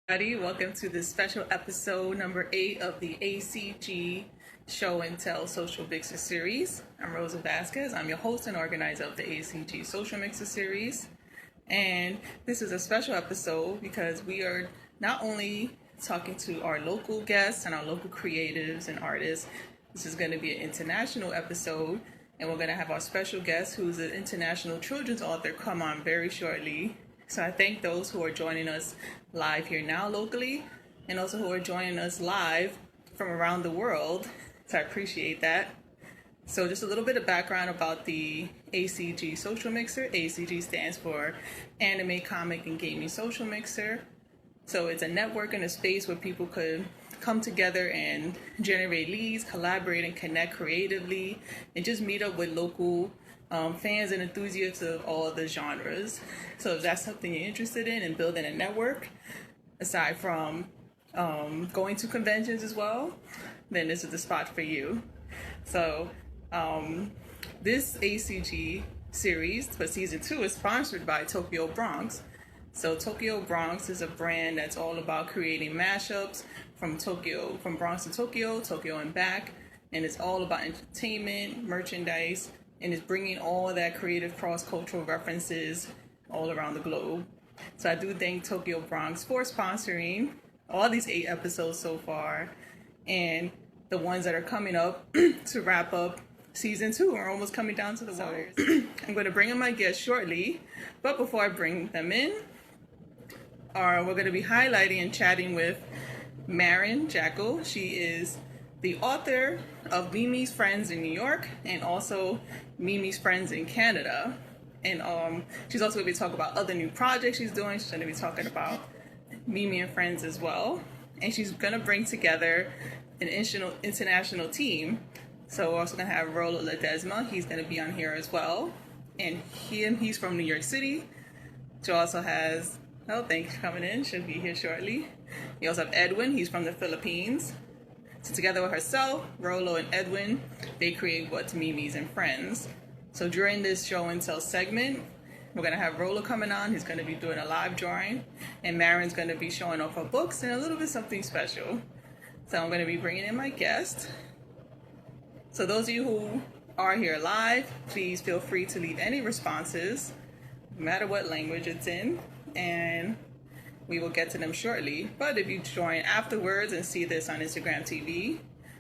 Everybody. Welcome to this special episode number 8 of the ACG Show and Tell Social Mixer Series. I'm Rosa Vasquez. I'm your host and organizer of the ACG Social Mixer Series. And this is a special episode because we are not only talking to our local guests and our local creatives and artists. This is going to be an international episode, and we're going to have our special guest, who's an international children's author, come on very shortly. So I thank those who are joining us live here now locally, and also who are joining us live from around the world. So I appreciate that. So just a little bit of background about the ACG Social Mixer. ACG stands for Anime, Comic, and Gaming Social Mixer. So it's a network and a space where people could come together and generate leads, collaborate, and connect creatively, and just meet up with local fans and enthusiasts of all the genres. So if that's something you're interested in and building a network, aside from going to conventions as well, then this is the spot for you. So this ACG series for season 2 is sponsored by Tokyo Bronx. So Tokyo Bronx is a brand that's all about creating mashups from Bronx to Tokyo, Tokyo and back, and it's all about entertainment, merchandise, and it's bringing all of that creative cross-cultural references all around the globe. So I do thank Tokyo Bronx for sponsoring all these 8 episodes so far, and the ones that are coming up to wrap up season 2. We're almost coming down to the wires. I'm going to bring in my guests shortly, but before I bring them in, we're going to be highlighting and chatting with Maren Jäckel. She is the author of MimisFreunde in New York and also MimisFreunde in Canada. And she's also going to be talking about other new projects she's doing. She's going to be talking about Mimi and Friends as well. And she's going to bring together an international team. So we're also going to have Rolo Ledesma. He's going to be on here as well. And he's from New York City. She also has, thanks for coming in. She'll be here shortly. We also have Edwin. He's from the Philippines. So together with herself, Rolo and Edwin, they create what's Mimis and Friends. So during this show and tell segment, we're going to have Rolo coming on. He's going to be doing a live drawing. And Maren's going to be showing off her books and a little bit something special. So I'm going to be bringing in my guest. So those of you who are here live, please feel free to leave any responses, no matter what language it's in. And we will get to them shortly. But if you join afterwards and see this on Instagram TV,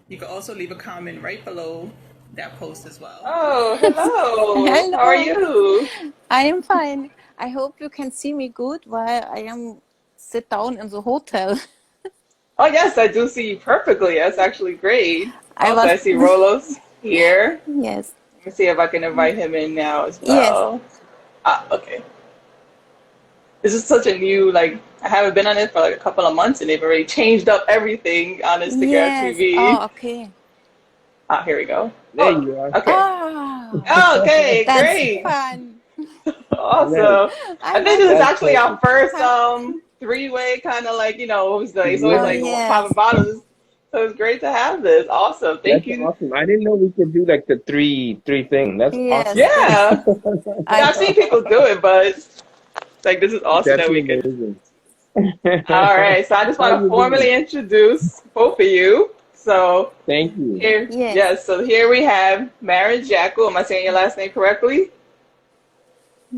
you can also leave a comment right below that post as well. Oh, hello. Hello. How are you? I am fine. I hope you can see me good while I am sit down in the hotel. Oh, yes, I do see you perfectly. That's actually great. I Also, I was see Rolo's here. yes. Let me see if I can invite him in now as Yes. well. Okay. This is such a new, I haven't been on it for a couple of months, and they've already changed up everything on Instagram Yes. TV. Oh, okay. Here we go. There Oh, you are. okay. Ah, Okay, that's great. fun. Awesome. I I think like this is That's actually our first fun. three-way kind of it's always Oh, like popping yes. bottles. So it's great to have this. Awesome. Thank That's you. awesome. I didn't know we could do like the three thing. That's Yes. awesome. Yeah. I I've seen people do it, but this is awesome that we Definitely can. amazing. All right. So I just How want to you formally doing? introduce both of you. So Thank you. here, Yes. yes. So here we have Maren Jäckel. Am I saying your last name correctly?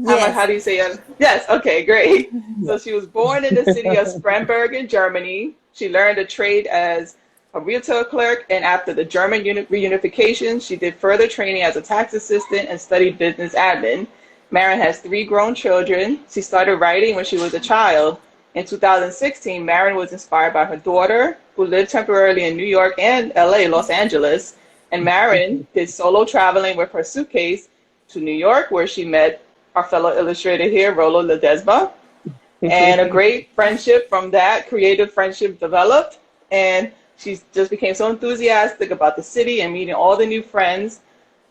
How Yes. do you say it? Yes, okay, great. So she was born in the city of Spremberg in Germany. She learned a trade as a retail clerk, and after the German reunification, she did further training as a tax assistant and studied business admin. Maren has 3 grown children. She started writing when she was a child. In 2016, Maren was inspired by her daughter, who lived temporarily in New York and LA, Los Angeles. And Maren did solo traveling with her suitcase to New York, where she met our fellow illustrator here, Rolo Ledesma. And a great friendship from that, creative friendship developed. And she just became so enthusiastic about the city and meeting all the new friends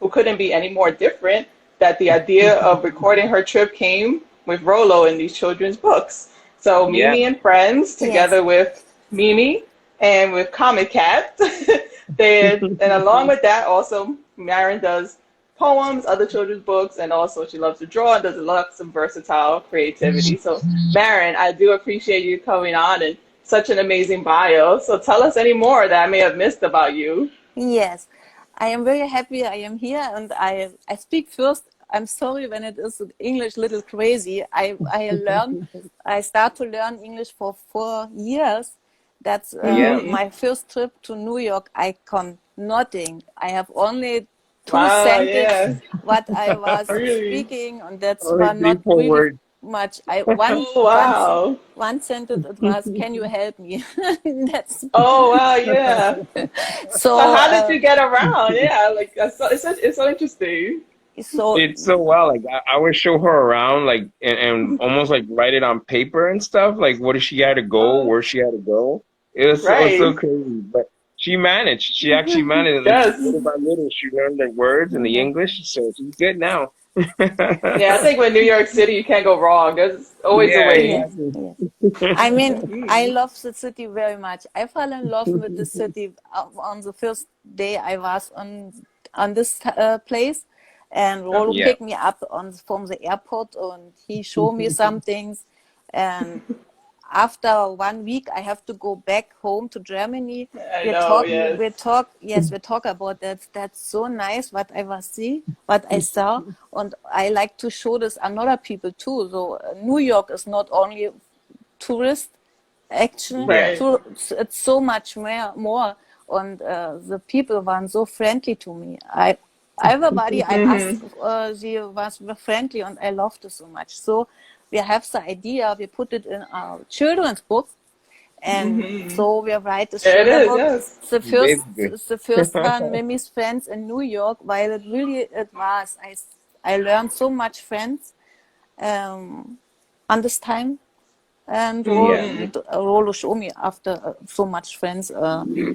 who couldn't be any more different, that the idea of recording her trip came with Rolo in these children's books. So Yeah. Mimi and Friends, Yes. together with Mimi and with Comic Cat, and along with that, also Maren does poems, other children's books, and also she loves to draw and does lots of versatile creativity. So Maren, I do appreciate you coming on and such an amazing bio. So tell us any more that I may have missed about you. Yes, I am very happy I am here, and I speak first. I'm sorry when it is English little crazy. I start to learn English for 4 years. That's my first trip to New York. I con nothing. I have only two Wow, sentences yeah. what I was Really? speaking, and that's Only were three, not four really words. much. Oh, wow. One sentence it was, "Can you help me?" That's Oh, wow, yeah. so. So how did you get around? Yeah, like it's so interesting. So It's so well. Like I would show her around, like and almost like write it on paper and stuff. Like what she had to go, where she had to go. It was so Right. crazy, but she managed. She actually managed. Like Yes. little by little, she learned the words and the English, so she's good now. Yeah, I think with New York City, you can't go wrong. There's always a Yeah, way. yes, exactly. yes. I mean, I Mhm. love the city very much. I fell in love with the city on the first day I was on this place, and Rolo Uh-huh. Yeah. picked me up from the airport, and he showed me some things. And after 1 week, I have to go back home to Germany. I know, yes. We talk about that. That's so nice what what I saw, and I like to show this another people too. So New York is not only tourist action, Yeah. Right. it's so much more, and the people were so friendly to me. Everybody I asked, they was friendly, and I loved it so much. So we have the idea, we put it in our children's book, and so we write the It children's is, book. yes. Basically. The first one, Mimi's Friends in New York, while it was, I learned so much friends on this time, and Yeah. Rolo showed me after so much friends.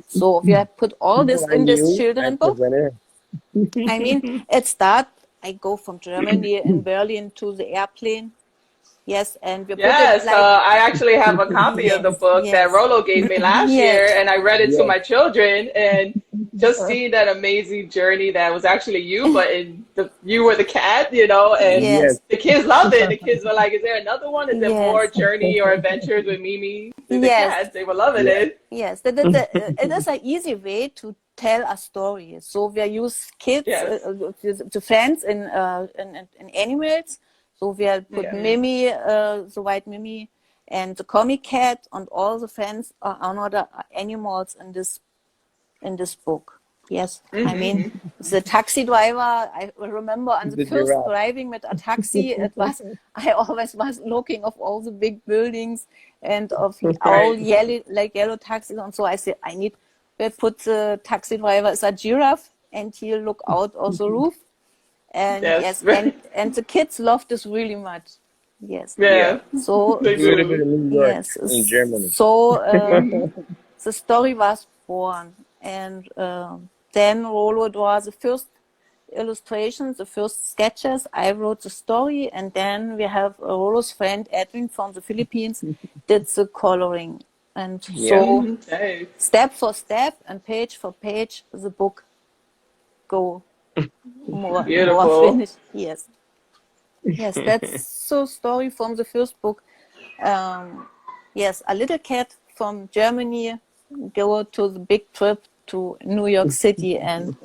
So we have put all this People I in this knew, I children's book. presented. I mean, it start. I go from Germany in Berlin to the airplane. Yes, and we put it Yes, like I actually have a copy of the yes, book that yes, Rolo gave me last year, yes, and I read it to Yes. my children, and just seeing that amazing journey that was actually you, but you were the cat, and Yes. yes, the kids loved it. The kids were like, "Is there another one? Is there more yes, journey or adventures with Mimi?" The yes, cats, they were loving Yeah. it. yes. It is an easy way to tell a story. So we use kids, Yes. the friends in animals. So we put Yeah. Mimi, the white Mimi, and the comic cat, and all the friends are another animals in this book. Yes, I mean the taxi driver. I remember on the The first giraffe. driving with a taxi, I always was looking of all the big buildings and of all Right. yellow taxis, and so I said we put the taxi driver as a giraffe, and he'll look out of the roof. And Yes. yes, and the kids love this really much. Yes, Yeah. Yeah. so They A little bit do. of New York yes, in Germany. so the story was born, and then Rolo draw the first illustrations, the first sketches. I wrote the story, and then we have Rolo's friend Edwin from the Philippines did the coloring, and Yeah. so Hey. step for step and page for page, the book go more Beautiful. finished. Yes, yes, that's so story from the first book. Yes, a little cat from Germany go to the big trip to New York City, and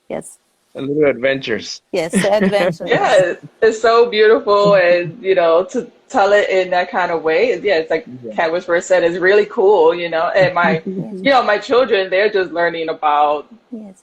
yes, A little adventures. yes, the adventure. Yes, Yeah, it's so beautiful, and to tell it in that kind of way, yeah, it's like Yeah. Cat Whisperer said, it's really cool, and yes, my children, they're just learning about, yes,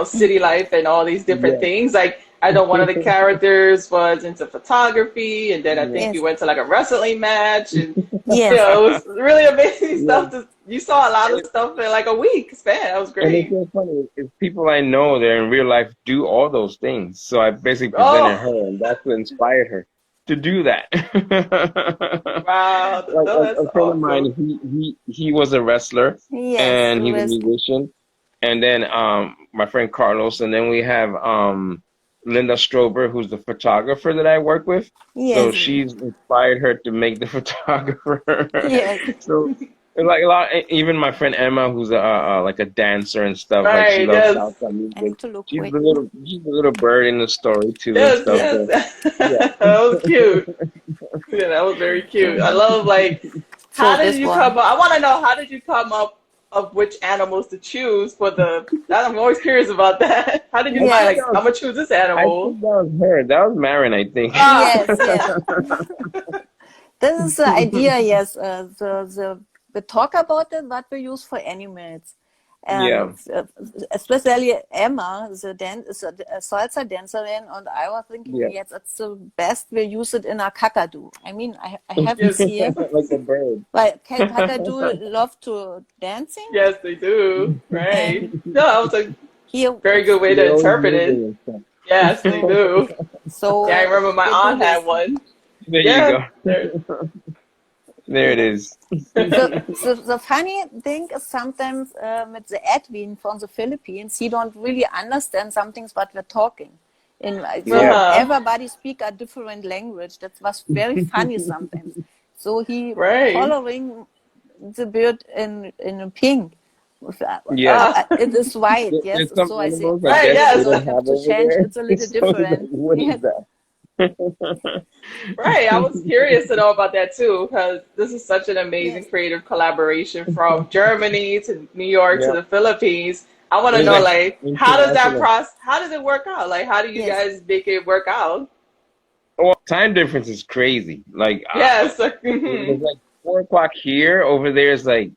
city life and all these different Yeah. things. Like, I know one of the characters was into photography, and then I Yeah. think he yes, went to like a wrestling match, and yes, it was really amazing Yeah. stuff. You saw a lot of stuff in like a week span. That was And it's great. so funny. It's people I know that in real life do all those things. So I basically presented Oh, her, and that's what inspired her to do that. wow. Like No, that's a friend of mine, awesome. he was a wrestler yes, and the he's a risk. musician. And then my friend Carlos, and then we have Linda Strober, who's the photographer that I work with. So Yes, she's inspired her to make the photographer. yes, So like a lot, even my friend Emma, who's like a dancer and stuff, like she Right, loves yes. salsa I need music. to look. She's Wait, the little bird in the story too and Yes, stuff. So yes. yeah. That was cute. Yeah, that was very cute. I love like How did this you one. come up? I want to know, how did you come up of which animals to choose for the? I'm always curious about that. How did you find Yes, like I'm gonna choose this I animal? think that was her. That was Maren, I think. Ah, yes, yes. This is the idea, yes. We talk about it, what we use for animals. Yeah. And especially Emma, is a salsa dancer, and I was thinking, Yeah. yes, it's the best we use it in a kakadu. I mean, I have yes, this here, Like a bird. but kakadu love to dancing, yes, they do. and Right. No, that was a here very it's good way to They're always interpret it. moving and stuff. Yes, they so do. Yeah, I so remember my we do aunt this. had one. There you Yeah, go. there. There it Yeah. is. The funny thing is sometimes with the Edwin from the Philippines, he don't really understand some things what we're talking. So Yeah. everybody speak a different language. That was very funny sometimes. So he Right. coloring the bird in pink. Yes. It is white, yes. There's some So I say, animals I Right, guess okay, they yes. so I don't have have to over change. there. It's a little So it's like, different. what Yes, is that? Right. I was curious to know about that too, because this is such an amazing yes, creative collaboration from Germany to New York to Yeah. the Philippines. I want to It's know, like like, how does that international. process, how does it work out? Like, how do you yes. guys make it work out? Well, time difference is crazy. Like Yes. it's like 4 o'clock here. Over there is like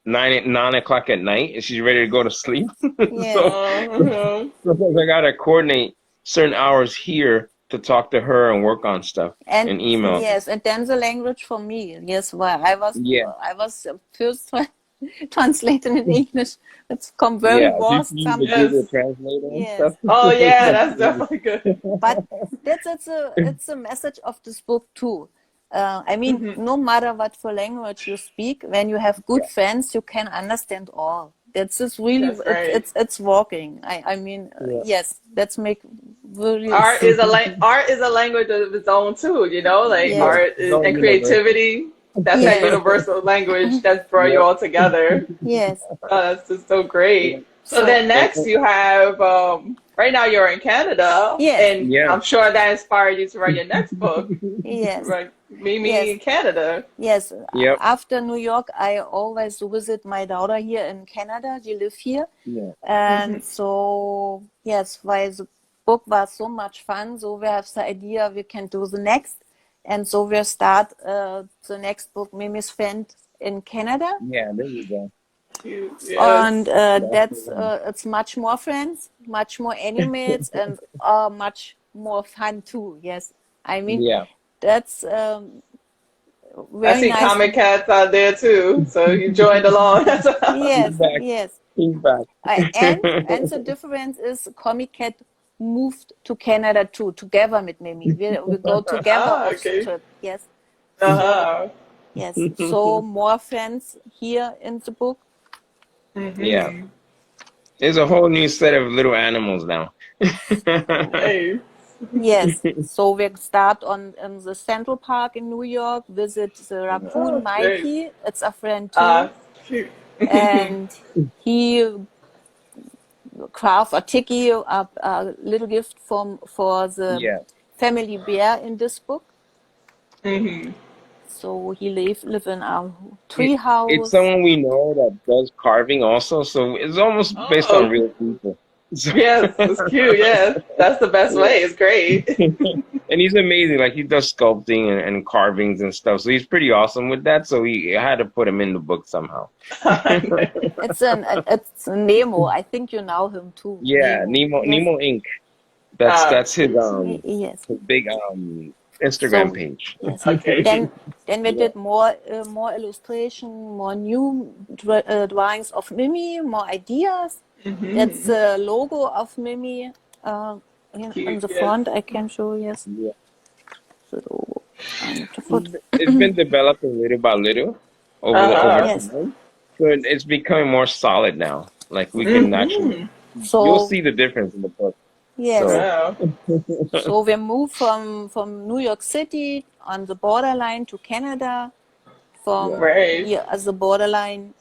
9 o'clock at night, and she's ready to go to sleep. Yes. So Uh-huh. sometimes I gotta coordinate certain hours here to talk to her and work on stuff And and email. yes, and then the language for me. Yes, well, Yeah, I was first translating in English. It's come very yeah. So you worst can use the sometimes. Google Yes. Translator and Yes, stuff. Oh, yeah, That's that's easy. definitely good. but it's a message of this book too. I mean, Hmm. no matter what for language you speak, when you have good Yeah, friends, you can understand all. That's just really That's right. it's working. I mean, yeah, yes, that's make really Art is a language of its own too, you know, like yes, yeah. art It's is, all and universal. creativity. That's that yes, universal language that's brought you Yep. all together. yes. Oh, that's just so Yeah. great. So So then next And you have right now you're in Canada, yes, and yeah, I'm sure that inspired you to write your next book, yes. right? Mimi Yes, in Canada. yes. yep, After New York, I always visit my daughter here in Canada. She live here, yeah, Hmm. and so yes, while the book was so much fun, so we have the idea we can do the next, and so we start the next book, MimisFreunde in Canada, yeah. There you go. and Yes. That's the that's one. it's much more friends, much more animals, and much more fun too. Yes, I mean Yeah, that's I very see nice. comic cats out there too, so you joined along as well. he's Yes, back. yes. He's back. And the difference is Comic Cat moved to Canada too, together with Mimi. We go together Ah, off the okay. trip. Yes. So Uh-huh. yes. So more friends here in the book. Yeah, Hmm. there's a whole new set of little animals now. Nice. Yes. So we start on in the Central Park in New York, visit the Oh, raccoon great. Mikey. It's a friend Uh, too. Cute. And he craft a tiki, a little gift for the Yeah. family bear in this book. Hmm. So he live in a It, tree it's house. someone we know that does carving also, so it's almost based on Oh, real people. So, yes, it's cute. Yes, that's the best yeah. way. It's great. And he's amazing. Like he does sculpting and carvings and stuff. So he's pretty awesome with that. So I had to put him in the book somehow. It's Nemo. I think you know him too. Yeah, Nemo. Nemo Yes. Nemo Inc. That's Yes. his big Instagram So page. yes. Okay. Then we Yeah. did more illustration, more new drawings of Mimi, more ideas. That's Hmm. the logo of Mimi. In Cute. the Yes. front, I can show. Yes, Yeah. the logo on the foot. It's been developing little by little over Uh-huh. Yes. time. So it's becoming more solid now. Like we can actually Hmm. you'll So see the difference in the book. yes. So Wow. So we moved from New York City on the borderline to Canada, yeah. from Right. here as the borderline,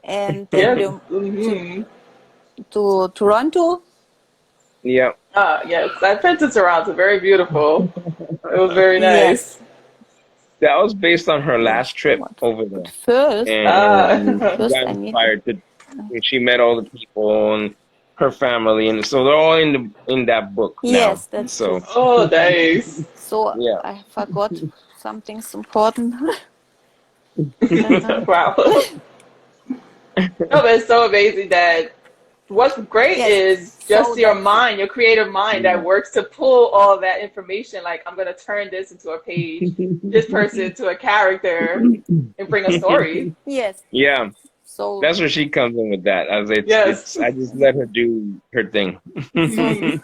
and then Yes. we to Hmm. Toronto. Yeah. Ah, yes. I went to Toronto. Very beautiful. It was very Yes, nice. that was based on her last trip What? over there. First, And she first got I need. inspired to, and she met all the people and her family, and so they're all in that book Yes, now. that's So true. Oh, nice. So yeah, I forgot something's important. Wow. No, but it's so amazing that what's great Yes, is so just your that's mind, your creative mind that yeah, works to pull all that information. Like, I'm going to turn this into a page, this person into a character, and bring a story. yes. yeah. So That's where she comes in with that. As Yes. it's I just let her do her thing. Mhm.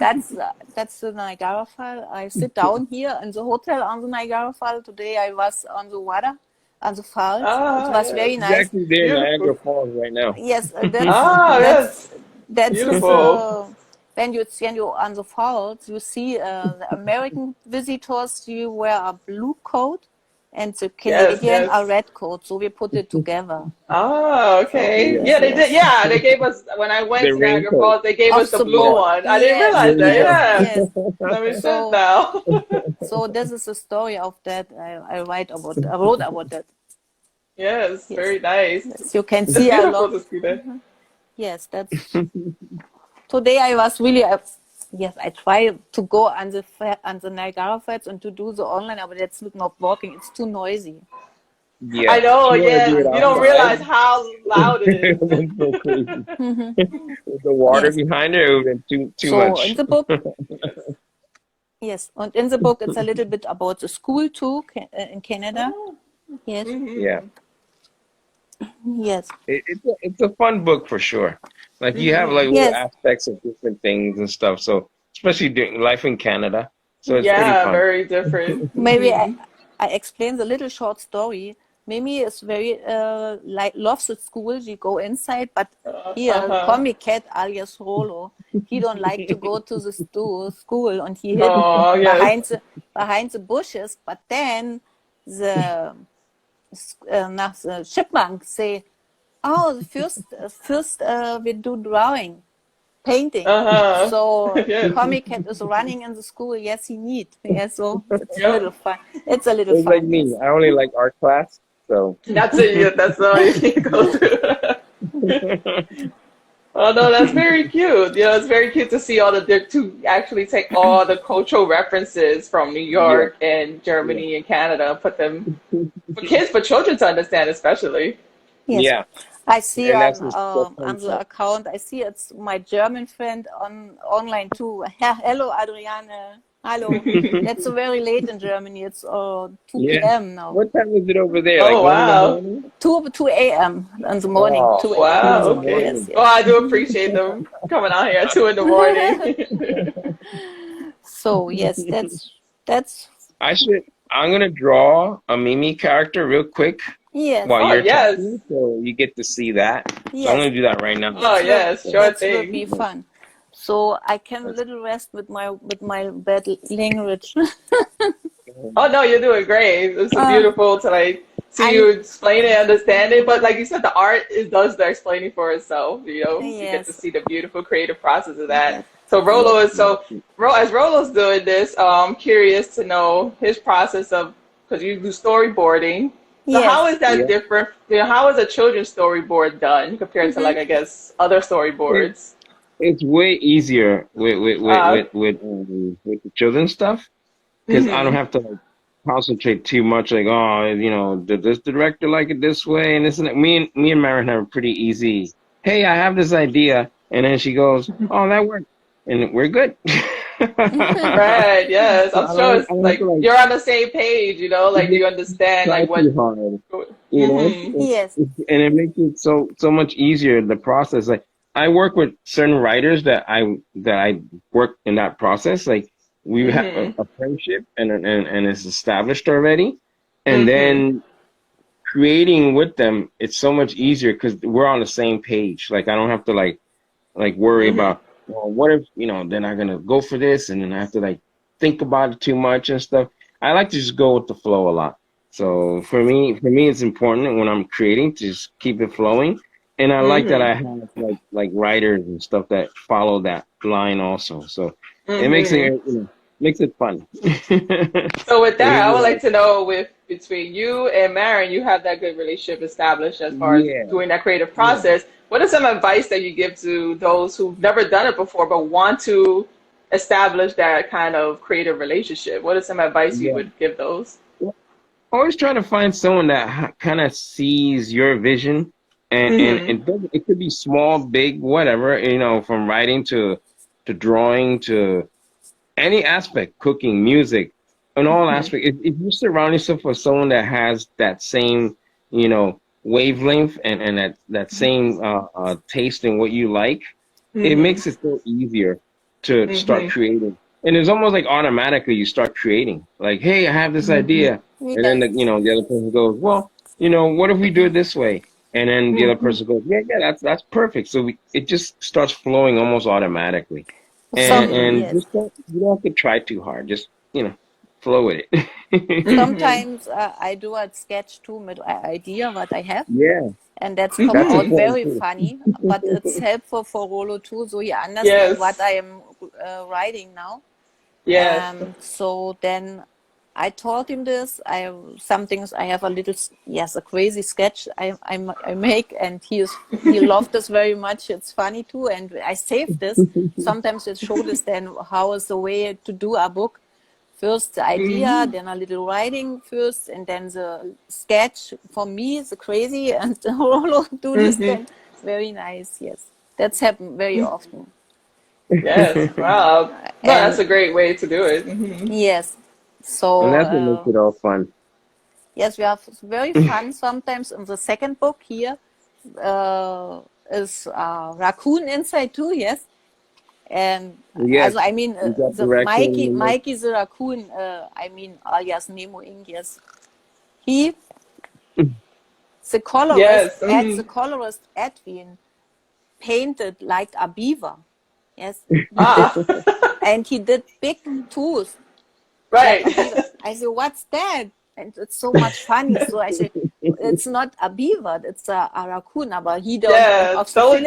that's the Niagara Fall. I sit down here in the hotel on the Niagara Fall. Today I was on the water, on the falls. It Ah, was yes. very nice. Exactly there in Beautiful. Niagara Falls right now. Yes, Ah, yes. that's Beautiful. when you on the falls, you see the American visitors. You wear a blue coat, and the Yes, Canadian a yes. red coat. So we put it together. Oh, So okay. Yeah. Yeah, they did. yes. Yeah, they gave us, when I went The to Niagara raincoat. Falls, they gave us Of the the blue boat. one. I didn't Yes, realize that. yes, Yeah. yes. That makes sense So now. so this is the story of that. I wrote about that. Yes, Yes. very nice. Yes, you can It's see a beautiful lot. to see that. Yes, that's today. I was really yes. I try to go on the Niagara Falls and to do the online, but that's not working. It's too noisy. I Yeah. know, If you want to do yes. it You don't realize outside, how loud it it is. would have been so crazy. With the water Yes. behind it, it would have been too So in much. the book, Yes. yes, and in the book, it's a little bit about the school too in Canada. Oh. Yes, Yeah. Mm-hmm. yes, It's a fun book for sure. Like you have Mm-hmm. like little yes. aspects of different things and stuff. So especially doing life in Canada. So it's pretty Yeah, fun. very different. Maybe Mm-hmm. I explain the little short story. Mimi is very like loves the school. She go inside, but here Uh-huh. comic cat alias Rolo, he don't like to go to the school, and he hid Oh, yes. behind the bushes. But then the the chipmunk say, "Oh, the first we do drawing." Painting. Uh-huh. So Yes. comic cat is running in the school. Yes, he need. Yes, so it's a Yep. little fun. It's a little It's like fun. me. Yes. I only like art class. So That's it. Yeah, that's all you need to go through. Oh no, that's very cute. You know, it's very cute to see all to actually take all the cultural references from New yeah, York and yeah, Germany and Canada, and put them for kids, for children to understand, especially. Yes. yeah. I see And that's the fun on the part. account. I see it's my German friend on online too. Hello, Adriane. Hello. It's very late in Germany. It's 2 Yeah. p.m. now. What time is it over there? Like Oh 1 in the wow. morning? 2 a.m. in the morning. Oh, 2 a.m. in Wow, the 2 in the morning. okay. Yes, morning. Well, I do yes. appreciate them coming out here at 2 in the morning. So yes, that's I'm gonna draw a Mimi character real quick yes, while Oh you're yes. talking, so you get to see that. So I'm yes. gonna do that right now. Oh yes, sure That will be thing. fun. So I can little rest with my bad language. Oh no, you're doing great. It's so uh, beautiful to like see I you explain it, understand it. But like you said, the art does the explaining for itself. You know, you get to yes, see the beautiful creative process of that. yes, So yes, Rolo is as Rolo's doing this, I'm curious to know his process of, because you do storyboarding. So how yes. is that Yeah. different? You know, how is a children's storyboard done compared to Mm-hmm. like I guess other It, storyboards? it's way easier Uh, with the children's stuff because I don't hmm have to like concentrate too much. Like, oh, did this director like it this way and this and that. Me and Maren have a pretty easy. Hey, I have this idea, and then she goes, "Oh, that worked," and we're good. Right, yes. So I'm sure it's I don't have like to like you're on the same page, you know, like you understand try like what too hard. You know, hmm Yes. and it makes it so much easier the process. Like I work with certain writers that I work in that process. Like we have hmm a friendship and it's established already, and hmm then creating with them, it's so much easier because we're on the same page. Like I don't have to like worry hmm about, well, what if they're not gonna go for this, and then I have to like think about it too much and stuff. I like to just go with the flow a lot. So for me, it's important when I'm creating to just keep it flowing, and I like that hmm I have like writers and stuff that follow that line also. So it makes it hmm makes it fun. So with that, I would Yeah. like to know with between you and Maren, you have that good relationship established as far as Yeah. doing that creative Yeah. process. What is some advice that you give to those who've never done it before but want to establish that kind of creative relationship? What is some advice you Yeah. would give those? Always try to find someone that kind of sees your vision, and Mm-hmm. it could be small, big, whatever, from writing to drawing to any aspect, cooking, music, in all aspects. If you surround yourself with someone that has that same, wavelength and that same taste in what you like, it Mm-hmm. makes it so easier to start Mm-hmm. creating. And it's almost like automatically you start creating. Like, hey, I have this idea. And then Yes. the other person goes, well, what if we do it this way? And then the other Mm-hmm. person goes, yeah, yeah, that's perfect. So it just starts flowing almost automatically. And Some, Mm-hmm. and yes. just you don't have to try too hard. Just flow with it. Mm-hmm. Sometimes I do a sketch too with an idea what I have, Yeah, and that's come that's Mm-hmm. out important very too. funny. But it's helpful for Rolo too, so he understand what Yes. I am writing now. Yes. So then I told him this. Some things I have a little, yes, a crazy sketch I make, and he loved this very much. It's funny too, and I saved this. Sometimes it shows us then how is the way to do a book. First the idea, Mm-hmm. then a little writing first, and then the sketch for me, the crazy, and Rolo do this Mm-hmm. then. Very nice, yes. That's happened very often. Yes. Wow. No, that's And a great way to do it. Mm-hmm. yes, And so that's what makes it all fun. yes, we have very fun sometimes. In the second book here is raccoon inside too, yes. And Yes, also, I mean, you got the the raccoon in the mix. Mikey the raccoon, I mean, alias Nemo Inc., yes. He, Yes. the Mm-hmm. colorist Edwin painted like a beaver. Yes, Ah. and he did big toes like Right. a beaver. I said, what's that? And it's so much funny. So I said, it's not a beaver, it's a raccoon. But he don't, Yeah. So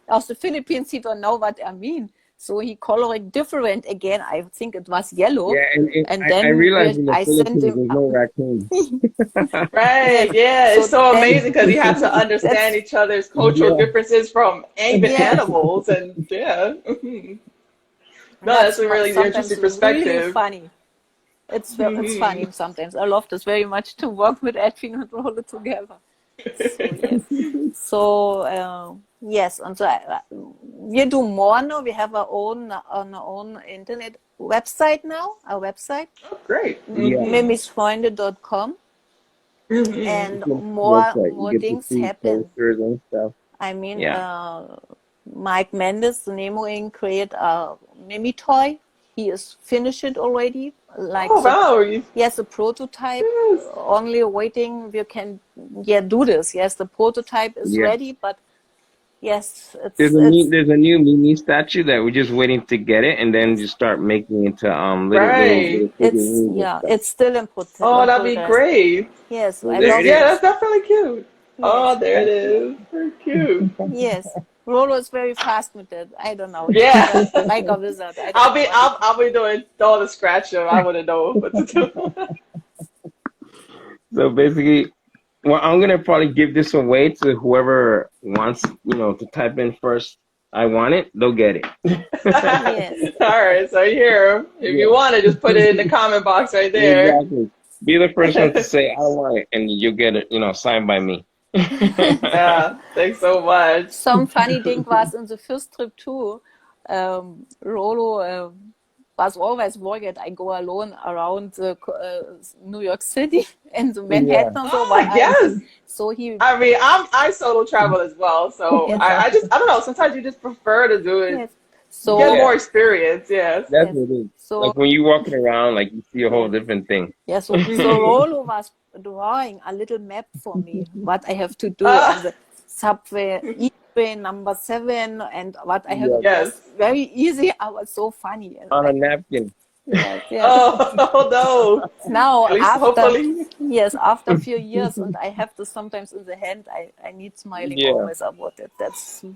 of the Philippines, he don't know what I mean. So he colored different again. I think it was yellow. Yeah, and And I then realized in the I sent Philippines him, there's no raccoons. right. yes. Yeah. It's So so then amazing because you have to understand that's, each other's cultural Yeah. differences from even yes. animals and yeah. Mhm. And No, that's that's a really sometimes interesting really perspective. funny. It's Hmm. funny sometimes. I love this very much to work with Edwin and Rolo together. So yes. So yes, and so we do more now. We have our own internet website now. Our website Oh, great. Yeah. Hmm. MimisFreunde.com, Hmm. and It's a website. You more get to things see happen. posters and stuff. I mean, Yeah. Mike Mendes, the Nemo Inc., create a Mimi toy. He is finished it already. Like Oh the wow. yes, the prototype. Yes. Only waiting. We can do this. Yes, the prototype is Yeah. ready, but yes, There's it's there's a new Mimi statue that we're just waiting to get it and then just start making into little Right. figurines and stuff. it's still in Oh, that'd be progress. great. Yes, So I there love it Yeah, is. this. that's definitely cute. Yes, Oh, there it is. Very cute. yes. Rolo is very fast with it. I don't know. He's Yeah. just like a wizard. I don't know what he. I'll be doing all the scratching. I wouldn't know what to do. So basically, well, I'm gonna probably give this away to whoever wants, to type in first. I want it. They'll get it. Yes, All right, so here, if Yeah, you want to, just put it in the comment box right there. exactly. Be the first one to say I want it, and you'll get it. Signed by me. Yeah, thanks so much. some funny thing was in the first trip too. Rolo was always worried. I go alone around New York City and the Yeah. Manhattan. So Oh, yes. so he I mean, I solo travel as well, so yes I don't know. Sometimes you just prefer to do it. yes. You get So more Yeah, experience. Yes. that's yes. what it is. So Like when you walking around, like you see a whole yes. different thing. Yeah, so Hmm. Rolo was drawing a little map for me, what I have to do on Ah, the subway, E-train number 7, and what I have. Yeah, It was yes. very easy. I was so funny. on a napkin. Yes, yes. Oh no. Now At least after hopefully. yes, after a few years, and I have this sometimes in the hand. I need smiling Yeah. always about it. It's a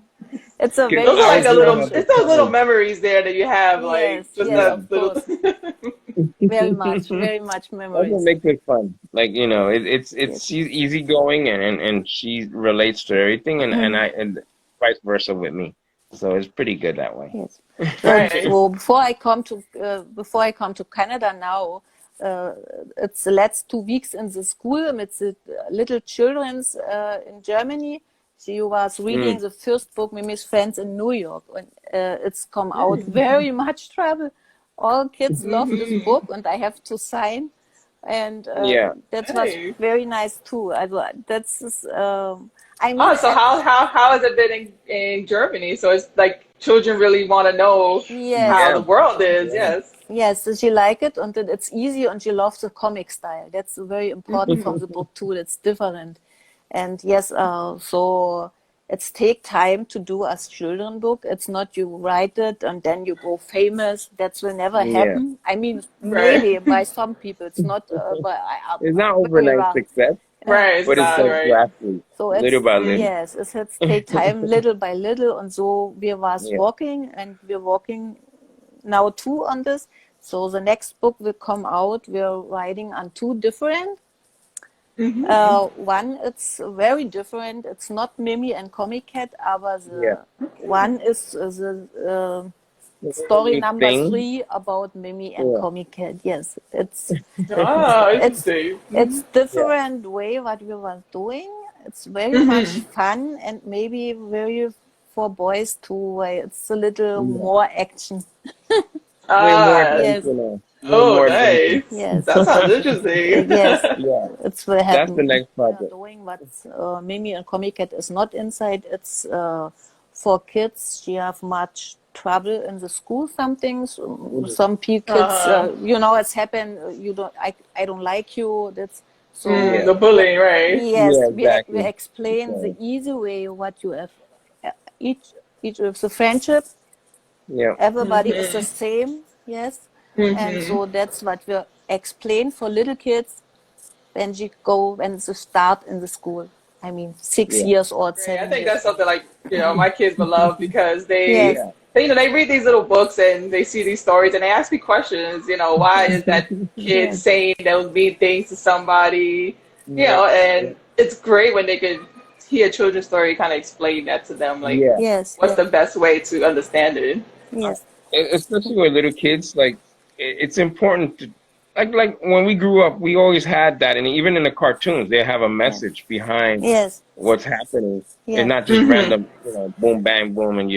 'Cause very Those are I was like nice a doing little, at the it's friendship. those little time. memories there that you have, like Yes, just yes, Yeah. that of little. course. Very much That's what memories. makes it fun. Like, you know, it's Yes. she's easygoing and she relates to everything and vice versa with me. So it's pretty good that way. Yes. Right. So before I come to Canada now, it's the last 2 weeks in the school with the little children's in Germany. She was reading Mm. the first book, Mimi's Friends in New York, and it's come out very much trouble. All kids love this book, and I have to sign, and Yeah. that was Hey. very nice too. That's I mean, Oh, so how has it been in Germany? So it's like children really want to know yes. how the Yeah. world is. Yeah. Yes. Yes, so she like it and it's easy and she loves the comic style. That's very important from the book too. It's different. And yes, so it's take time to do as children book. It's not you write it and then you go famous. That will never Yeah. happen. I mean, Right. maybe by some people. It's not It's not very overnight rare. success, Right. It's but it's not like right. grassroots, So little it's by little. yes, it has take time little by little, and so we was Yeah. walking, and we're walking now too on this. So the next book will come out. We're writing on two different. One it's very different. It's not Mimi and Comic Cat, but Yeah. the one is the It's a story unique number thing. 3 about Mimi and Yeah. Comic Cat. Yes, it's Oh, it's interesting. it's Yeah. different way what we were doing. It's very much fun and maybe very for boys too. Where it's a little Yeah. more action. Way more Ah. Yes, adventure. Way Oh, more adventure. nice. yes, That sounds interesting. yes. Yeah. It's will That's the happen. next We are project. doing what Mimi and Comic Cat is not inside. It's for kids. She have much trouble in the school. Some things. Some kids, Uh, it's happened. You don't. I don't like you. That's so. Yeah. the bullying, right? Yes, Yeah, we exactly. explain the Okay. easy way what you have. uh, each of the friendship. Yeah. Everybody is the same. Yes, and so that's what we explain for little kids when they start in the school. I mean, six Yeah. years old, Great. I 7 think years that's old. something like, my kids would love because Yes, Yeah. they read these little books and they see these stories and they ask me questions, why is that kid yes, saying those mean things to somebody, Yeah. and it's great when they can hear a children's story kind of explain that to them, like Yeah. yes, what's the best way to understand it. yes, Especially with little kids, like it's important to like when we grew up, we always had that, and even in the cartoons, they have a yes, message behind yes, what's happening. It's yes, not just random, boom, bang, boom, and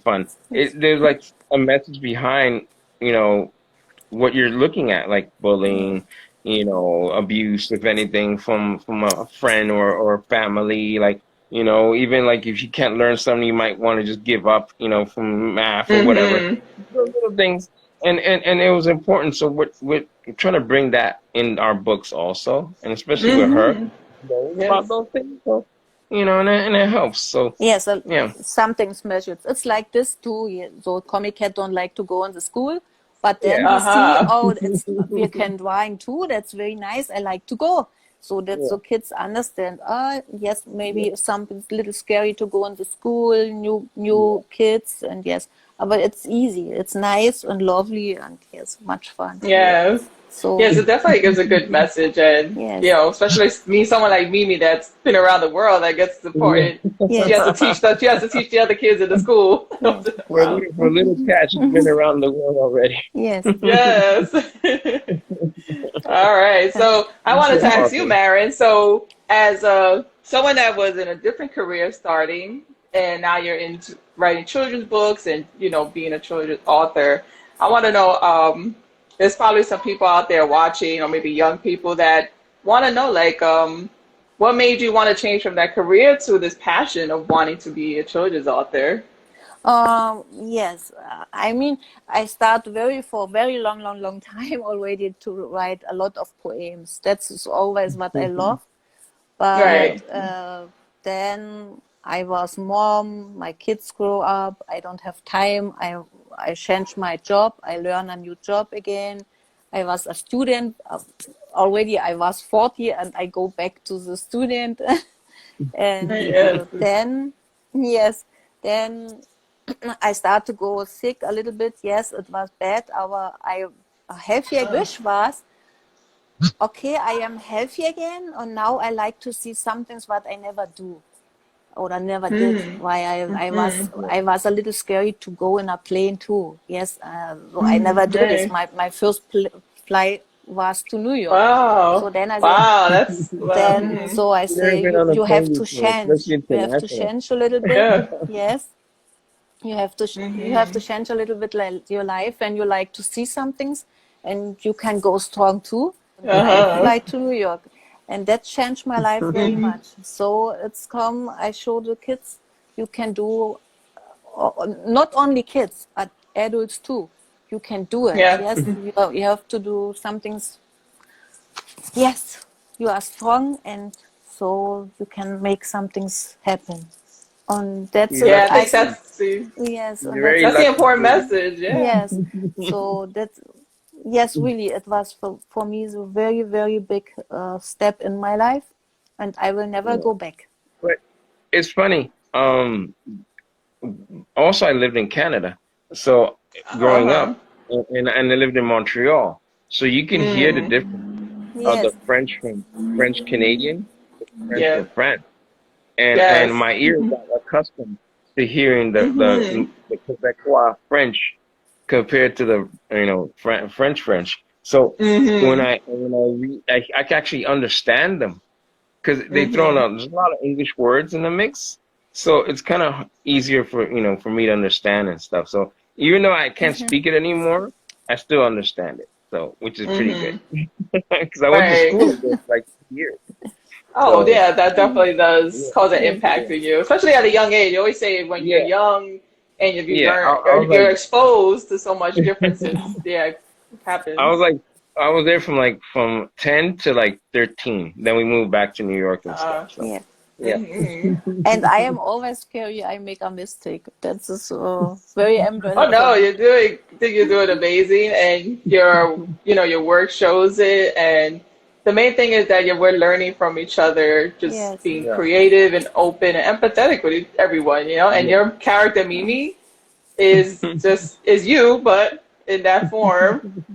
fun. yes, There's like a message behind, you know, what you're looking at, like yes, bullying, abuse, if anything, from a friend or family, like, even like if you can't learn something, you might want to just give up, from math or whatever. Mm-hmm. Those little things, and it was important. So we're trying to bring that in our books also, and especially with her, Mm-hmm. knowing about Yes. those things. So, and it helps. So yes. yeah, Something's measured. It's like this too. Yeah. So comic cat don't like to go in the school, but then yeah, he see, Uh-huh. oh, it's we can drawing too. That's very nice. I like to go. So that yeah, so kids understand. Yes, maybe something's a little scary to go in the school, yeah, new kids, and yes, but it's easy. It's nice and lovely, and yes, much fun. Yes. So Yes, it definitely gives a good message, and yes, especially me, someone like Mimi that's been around the world. I guess it's important. She has yes, to teach that. She has to teach the other kids in the school. yes, For a little cat, she's been around the world already. yes. Yes. All right. So I wanted to That's ask you, awesome. Maren. So as someone that was in a different career starting, and now you're into writing children's books and being a children's author, I want to know. There's probably some people out there watching, or maybe young people that want to know, like, what made you want to change from that career to this passion of wanting to be a children's author? Yes, I mean, I start for very long time already to write a lot of poems. That's always what I love. But Right. then I was mom, my kids grow up, I don't have time, I changed my job, I learn a new job again. I was a student, already I was 40 and I go back to the student. And Yes. then I start to go sick a little bit. Yes, it was bad. A healthier wish was, okay, I am healthy again, and now I like to see some things what I never do or I never did. Why I was a little scary to go in a plane too. Yes, so I never did this. My first flight was to New York. Wow. So then I Wow, that's then so I say been on a you have plane to before, change. especially You have to international. change a little bit. yeah. Yes. You have to change a little bit like your life, and you like to see some things, and you can go strong too. I fly to New York, and that changed my life very much. So it's come. I show the kids you can do, not only kids but adults too. You can do it. Yeah. Yes, you have to do some things. Yes, you are strong, and so you can make some things happen. And that's Yeah, Yeah, I think I that's the yes, and You're very that's the lucky. important message. Yeah. yes. So that's yes, really, it was for me a very, very big step in my life, and I will never go back. But it's funny. Also, I lived in Canada, so growing Uh-huh. up, and I lived in Montreal, so you can hear the difference of the Yes, French from French Canadian, French Yeah. from France, and Yes. my ears got accustomed to hearing the Quebecois French compared to the French. So I can actually understand them because they thrown out there's a lot of English words in the mix, so it's kind of easier for me to understand and stuff. So even though I can't speak it anymore, I still understand it. So which is pretty good because I went to Right. school for like 2 years. Oh, So yeah, that definitely does cause an yes, impact in you, especially at a young age. You always say when you're yeah, young and if you yeah. learn I or was you're like exposed to so much differences, yeah, it I was happens. like I was there from 10 to like 13. Then we moved back to New York and stuff. Uh, So yes. yeah. And I am always scary. I make a mistake. That's so very oh embarrassing for no, me. I think you're doing amazing, and your work shows it. And the main thing is that we're learning from each other, just Yes, being Yeah. creative and open and empathetic with everyone. And Yeah. your character Mimi is you, but in that form,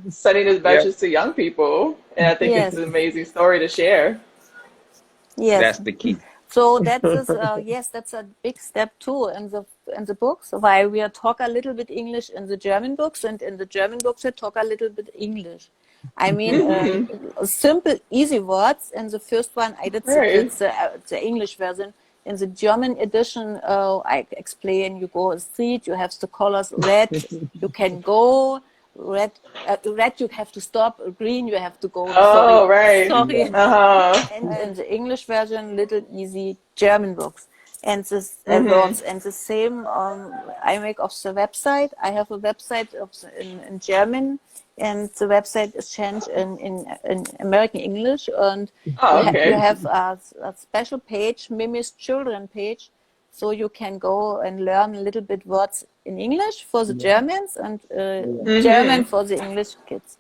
sending this Yeah. message to young people, and I think it's yes, an amazing story to share. yes. That's the key. So that's yes, that's a big step too in the books. Why we are talk a little bit English in the German books, and in the German books we talk a little bit English. I mean, simple, easy words. In the first one, I did Right. the English version. In the German edition, I explain you go on the street, you have the colors red, you can go. Red, red, you have to stop. Green, you have to go. Oh, right. Sorry. Uh-huh. And in the English version, little easy German books and this words and the same I make of the website. I have a website in German, and the website is changed in American English, and Oh, you okay. have a special page, Mimi's children page, so you can go and learn a little bit words in English for the Germans and German for the English kids.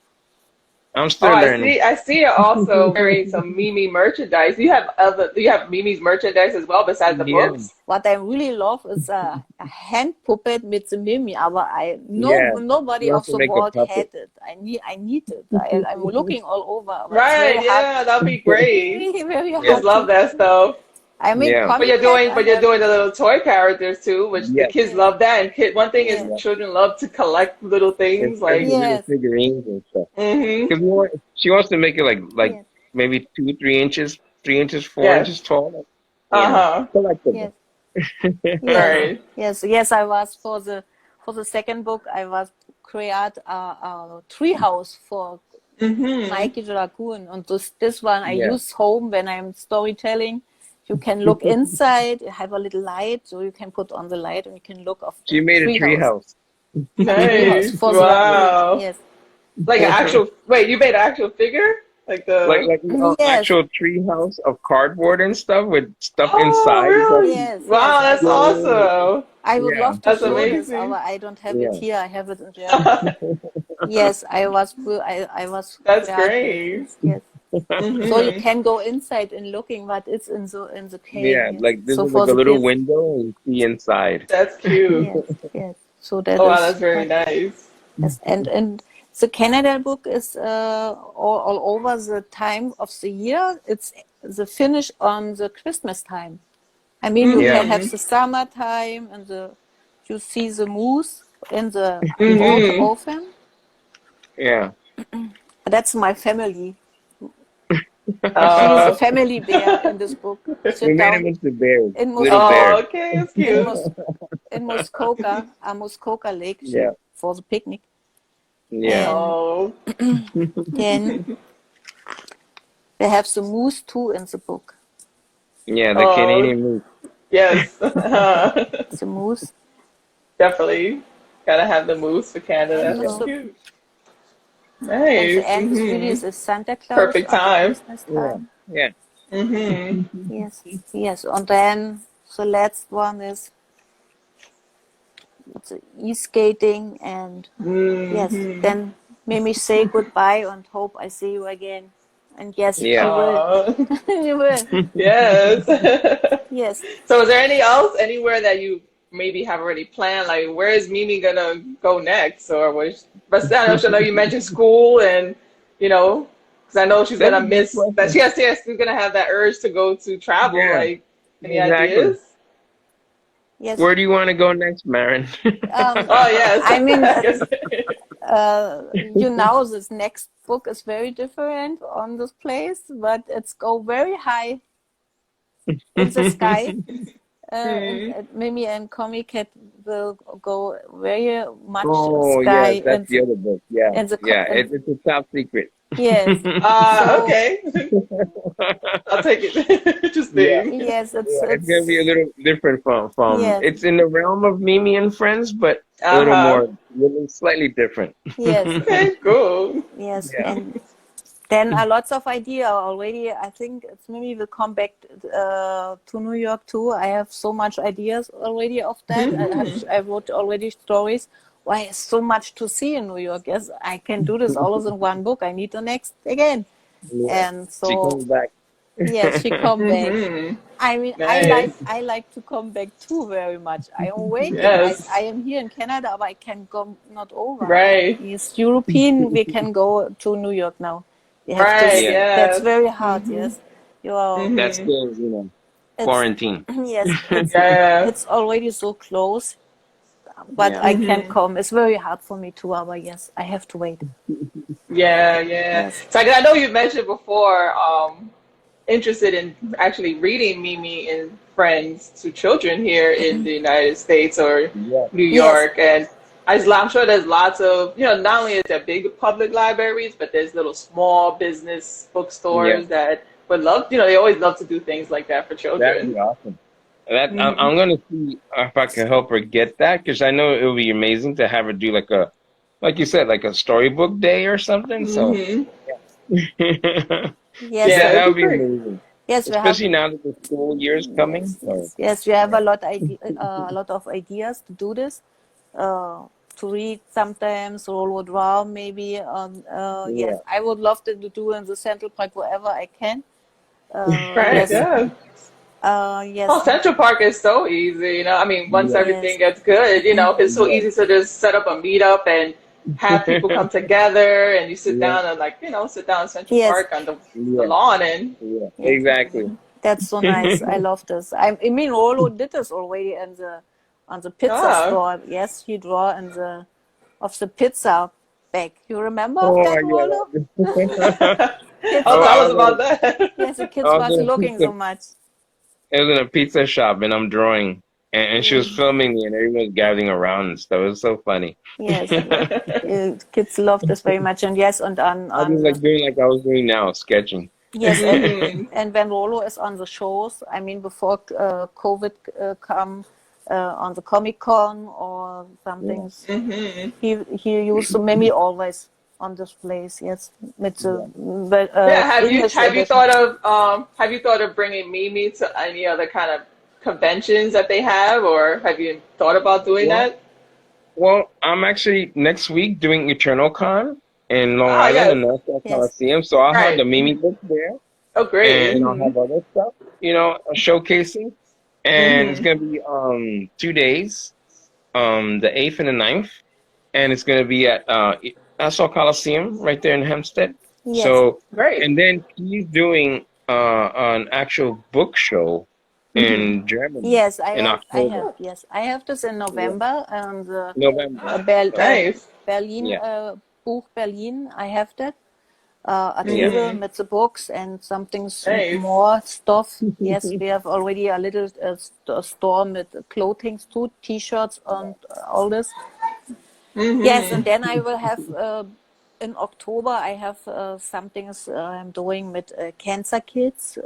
I'm Oh, still learning. I see you're also wearing some Mimi merchandise. Do you have Mimi's merchandise as well besides the Yeah. books? What I really love is a hand puppet with the Mimi, but Yeah. nobody You have of to the make a world had puppet. it. I need it. I'm looking all over, but it's Right, very hard. yeah, that'd be great. Very, very Kids hard love to. that stuff. I make Yeah. But comic pad. I you're have doing the little toy characters too, which the Yes. kids love that. And one thing is yes, children love to collect little things Especially like, little yes, figurines and stuff. mm-hmm, Because she wants to make it like yes, maybe 2, 3 inches, 3 inches, four yes, inches tall. uh-huh, yes, Collectible. yes, right, yes. I was for the second book. I was create a tree house for mm-hmm. Nike Dragoon, and this one I Yeah. use home when I'm storytelling. You can look inside, have a little light, so you can put on the light and you can look of She the made a tree tree house. house. A tree house Nice, for the raccoon. wow. Yes, Like an actual, wait, you made an actual figure? Like the. like Yes, actual tree house of cardboard and stuff with stuff Oh, inside. really? yes, yes. Wow, that's awesome. I would Yeah. love to That's show this, but amazing. I don't have it Yeah. here. I have it in Germany. Yes, I was That's creative. great. Yes. So you Hmm. can go inside and looking what is in the cave. Yeah. Yes. Like this So is like for a the little kids. window and you see inside. That's cute. Yes, yes. So that Oh, wow, is that's very nice. yes, and the Canada book is all over the time of the year. It's the finish on the Christmas time. I mean, you Yeah. can have Hmm. the summertime and you see the moose in the Hmm. autumn. Yeah. That's my family. She is a Oh. family bear in this book. We Sit made him down into bears, in little Oh, bears. okay, that's in cute. Mos in Muskoka Lake Yeah. for the picnic. Yeah. And Oh. then they have the moose too in the book. Yeah. The Oh, Canadian moose. yes. The moose. Definitely. Gotta have the moose for And Canada. That's the cute. and the Nice. end is really Hmm. the Santa Claus Perfect on the time. Christmas Yeah. time. Yeah. Hmm. Yes, yes. And then the last one is the e-skating and yes, Hmm. then Mimi say goodbye and hope I see you again. And yes, Yeah. you will. Oh, You will. yes. Yes. So is there any else anywhere that you maybe have already planned? Like where is Mimi gonna go next? Or was but I know you mentioned school and you know, because I know she's That's gonna a good miss that question. she's gonna have that urge to go to travel. Yeah. Like any Exactly. ideas? Yes. Where do you want to go next, Maren? Oh yes. I mean, I guess. this next book is very different on this place, but it's go very high in the sky. Hmm. And Mimi and Comic Cat will go very much Oh, sky yeah, that's the other book. Yeah, in the yeah, it's a top secret. yes. So Okay. I'll take it. Yeah, Interesting. yes, yeah, it's gonna be a it's little different from yes, it's in the realm of Mimi and Friends, but a little Uh-huh. more, little slightly different. yes, Okay, cool. yes, Yeah, and then a lots of idea already. I think it's Mimi will come back to New York too. I have so much ideas already of that. Hmm. I wrote already stories. Why is so much to see in New York? Yes, I can do this all in one book. I need the next again. yeah. And She so comes back. yes, she come back. Hmm. I mean, Nice. I like to come back too very much. I am waiting. I Yes. am here in Canada, but I can go not over. Right. It's European. We can go to New York now. We have Right. this. Yeah, That's Yes. very hard. Hmm. Yes, you are. that's Hmm. still, It's quarantine. yes. Yeah. It's already so close, but Yeah, I can Hmm. come. It's very hard for me too. But yes, I have to wait. Yeah. Yeah. Yes. So I know you mentioned before, interested in actually reading Mimi and Friends to children here in the United States or yeah, New Yes. York, and I'm sure there's lots of, not only is there big public libraries, but there's little small business yeah. bookstores that would love, they always love to do things like that for That'd children. be awesome. That Hmm. I'm gonna see if I can help her get that because I know it would be amazing to have her do like you said, like a storybook day or something. So Hmm. that Yes. Yeah, it'd be would be great. amazing, Yes. We have. especially now that the school year is coming. Yes. So Yes. Yes. We have yeah, a lot of ideas to do this. To read sometimes, Rolo draw maybe. Yes, yeah, I would love to do in the Central Park wherever I can. Right, Yes, yeah. Oh, yes, Central Park is so easy, I mean, once yeah, yes, everything gets good, it's so yeah, easy to just set up a meetup and have people come together and you sit yeah, down and sit down in Central yes, Park on the yeah, lawn and yeah. yes. Exactly. That's so nice. I love this. I mean, Rolo did this already on the pizza ah, store. Yes, he draw in the of the pizza bag. You remember of Oh that, my Rolo? God. Kids oh, Oh, tell was us about that. yes, the I kids was was in a looking pizza. so much. It was in a pizza shop, and I'm drawing, and she was Yes, filming me, and everyone was gathering around and stuff. It was so funny. yes. Kids love this very much, and yes, and I was like doing like I was doing now, sketching. yes, Hmm. and when Rolo is on the shows, I mean, before COVID come on the Comic Con or Yeah. something, Hmm. he used to Mimi always on this place. Yes, with Yeah. the Yeah, English have you edition. thought of bringing Mimi to any other kind of conventions that they have, or have you thought about doing Well, that? well, I'm actually next week doing Eternal Con in Long Oh Island yes, and Nassau Yes. Coliseum, so I'll have the right. Mimi book there, Oh great. and I'll have other stuff, showcasing. And it's Hmm. gonna be 2 days, the 8th and the 9th, and it's gonna be at Nassau Coliseum right there in Hempstead. Yes. So, Great. and then he's doing an actual book show Hmm. in Germany Yes, in October. yes, I have this in Yeah. November and November. Nice. Berlin, Yeah. Buch Berlin. I have that Yeah. Artikel with the books and Nice. more stuff. Yes, we have already a little store with clothing too, T-shirts and all this. Yes, and Hmm. then I will have in October. I have some things I'm doing with cancer kids.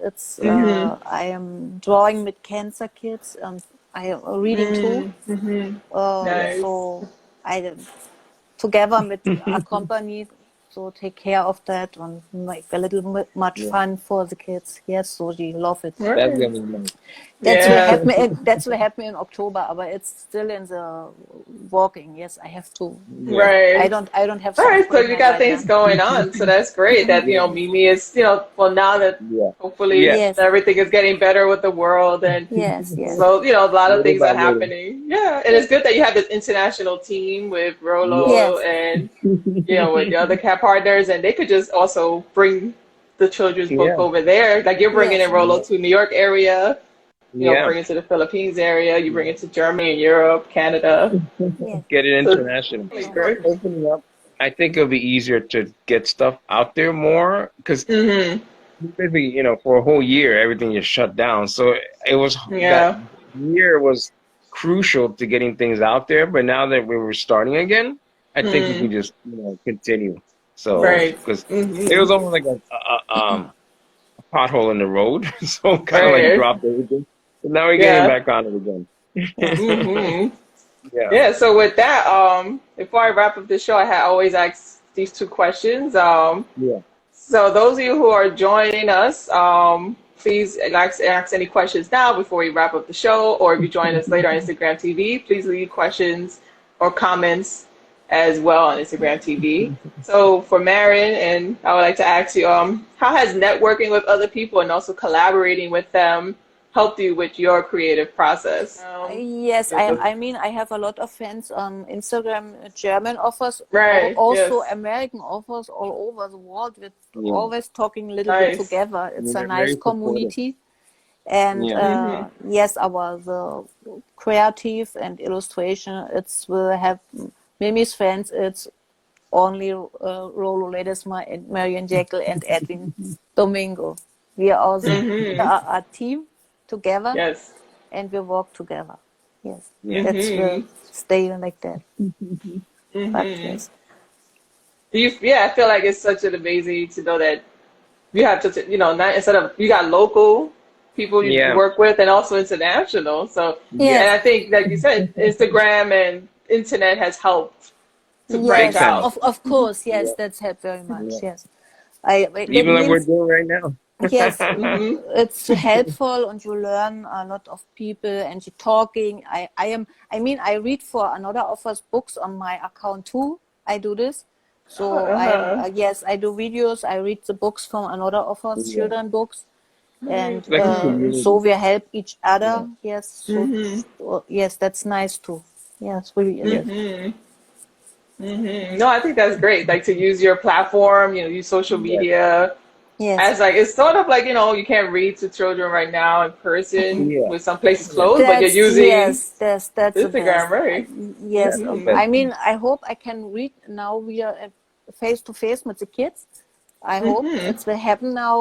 It's Hmm. I am drawing with cancer kids and I am reading too. Hmm. Nice. So I together with a company so take care of that and make a little much Yeah. fun for the kids. Yes, so they love it. That's Right. gonna be nice. Yeah. That's will happen in October, but it's still in the walking. Yes, I have to. Yeah. Right. I don't have All the right, so you appointment got right things now. going on, so that's great. That Yeah. Mimi is, well, now that Yeah. hopefully Yes. Yes, everything is getting better with the world, and yes, so a lot of Little things by are little. happening. Yeah, and it's good that you have this international team with Yeah. Rolo yes, and with your other cat partners, and they could just also bring the children's book Yeah. over there. Like you're bringing yes, in Rolo to New York area, Yeah. bring it to the Philippines area, you bring it to Germany and Europe, Canada. yes. Get it So international. it's So, great. Opening up. I think it'll be easier to get stuff out there more because Hmm. basically, for a whole year, everything is shut down. So it was that Yeah. year was crucial to getting things out there. But now that we were starting again, I think we Mm. can just, continue. So, Right. because it Hmm. was almost like a pothole in the road. So kind of like Right. dropped everything. But now we're getting Yeah. back on it again. yes. Hmm. Yeah. Yeah. So with that, before I wrap up the show, I always ask these two questions. Yeah. So those of you who are joining us, please ask any questions now before we wrap up the show, or if you join us later on Instagram TV, please leave questions or comments as well on Instagram TV. So for Maren, and I would like to ask you, how has networking with other people and also collaborating with them helped you with your creative process? Yes, Yes, I mean, I have a lot of friends on Instagram, German offers, right. also Yes. American offers all over the world. We're Yeah. always talking a little bit Nice. together. It's a They're nice very supportive. community. And Yeah. Hmm. yes, the creative and illustration, it's will have Mimi's friends. It's only Rolo Ledesma and Maren Jäckel and Edwin Domingo. We are also Hmm. a team together Yes. and we work together. Yes, Yeah. that's will Hmm. stay like that. But Hmm. yes, Yeah, I feel like it's such an amazing to know that you have such a, not instead of you got local people you Yeah. work with and also international. So, and Yeah. yes, I think, like you said, Instagram and internet has helped to Big branch yes. time. out. Of course, yes. Yeah. That's helped very much. Yeah. Yes, that Even like we're means doing right now. yes, Hmm. it's helpful and you learn a lot of people and you talking. I mean, I read for another author's books on my account too. I do this. So I am, Uh-huh. yes, I do videos. I read the books from another author's Yeah. children books. And Nice. It's like a so community. we help each Yeah. other. Yes. Hmm. Yes, that's nice too. Yes, really it is. Hmm. Hmm. No, I think that's great. Like to use your platform, use social Yes. media Yes. as like it's sort of like you can't read to children right now in person Yeah. with some places Yeah. closed, but you're That's using yes, that's the Instagram, best. right? Yes, That's the Hmm. best I thing. mean, I hope I can read now. We are face to face with the kids. I hope Hmm. it will happen now.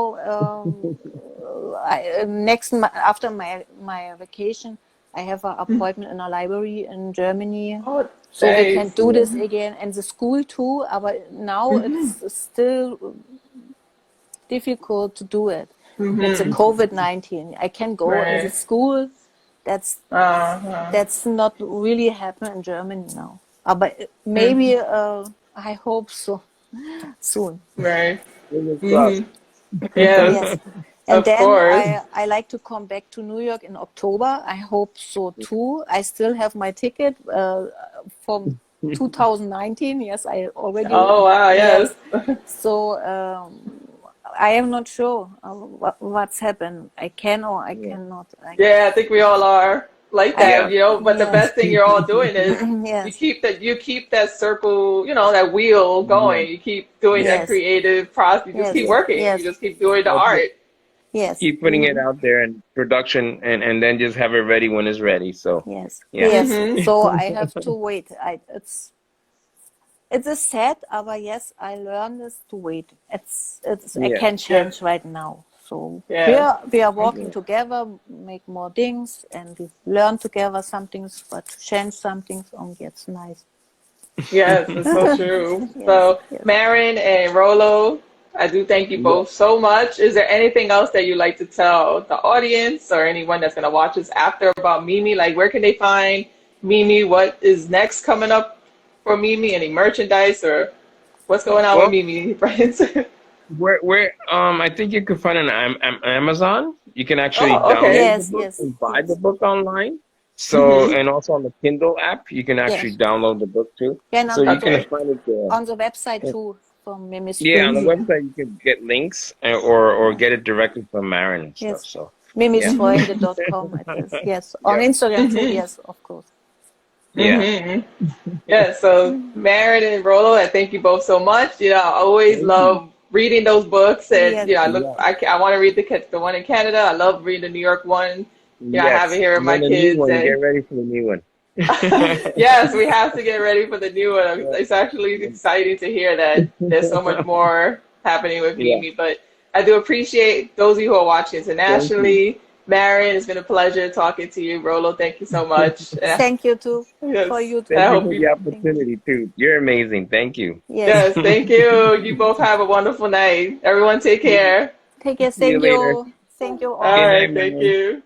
After my vacation, I have an appointment in a library in Germany, Oh, so we can nice. do this again, and the school too. But now it's still difficult to do it with the Hmm. COVID-19. I can go in the Right. school. That's Uh-huh. that's not really happen in Germany now. But Hmm. maybe I hope so. Soon. Right. Fingers hmm crossed. Yes, Yes. And of then course. I like to come back to New York in October. I hope so too. I still have my ticket from 2019. Yes, I already, Oh, wow, yes. yes. So I am not sure what's happened. I can or I Yeah. cannot. Yeah, I think we all are like I, that, Yeah. you know, but the yes, best thing you're all doing is yes, you keep that circle, you know, that wheel Yeah. going. You keep doing that yes, creative process. You just keep yes, Yeah. working. You yes, just keep doing the That's it. art. yes. Keep putting it out there in production and then just have it ready when it's ready. So, Yes, yeah. yes. hmm So I have to wait. It's a sad, but yes, I learned this to wait. It's I Yeah. can Yes, change right now. So yes. we are working Yeah. together, make more things, and we learn together some things, but change some things. Oh, it's nice. Yes, it's so true. Yes, So, yes. Maren and Rolo, I do thank you Yeah. both so much. Is there anything else that you'd like to tell the audience or anyone that's going to watch us after about Mimi? Like, where can they find Mimi? What is next coming up for Mimi? Any merchandise or what's going on with Well, Mimi, friends? I think you can find it on Amazon. You can actually Oh, okay. download the Yes, book yes, and buy the yes, book online. So, hmm and also on the Kindle app, you can actually yes. download the book too. Yeah, and So you can Okay. find it there. on the website too from Yeah, on the MimisFreunde. website you can get links or Yeah. get it directly from Maren and stuff. Yes, So, yeah, hmm MimisFreunde.com it is. Yes, on yeah, Instagram too. hmm Yes, of course. yeah. hmm Yeah, so Maren and Rolo, I thank you both so much. You know, I always Thank you. love reading those books, and Yes, you know, Yeah. I want to read the one in Canada. I love reading the New York one. You know, I have it Yes. here with And my then the new kids, one, get and ready for the new one. yes, we have to get ready for the new one. It's actually exciting to hear that there's so much more happening with Yeah. Mimi, but I do appreciate those of you who are watching Thank you. internationally. Maren, it's been a pleasure talking to you. Rolo, thank you so much. thank you too for Yes, you I Thank too. you hope for you. the Thank you. opportunity too. You're amazing. Thank you. Yes, Yes, thank you. You both have a wonderful night. Everyone take care. take care. See you later. Thank you All all. Good night, right, thank man. you.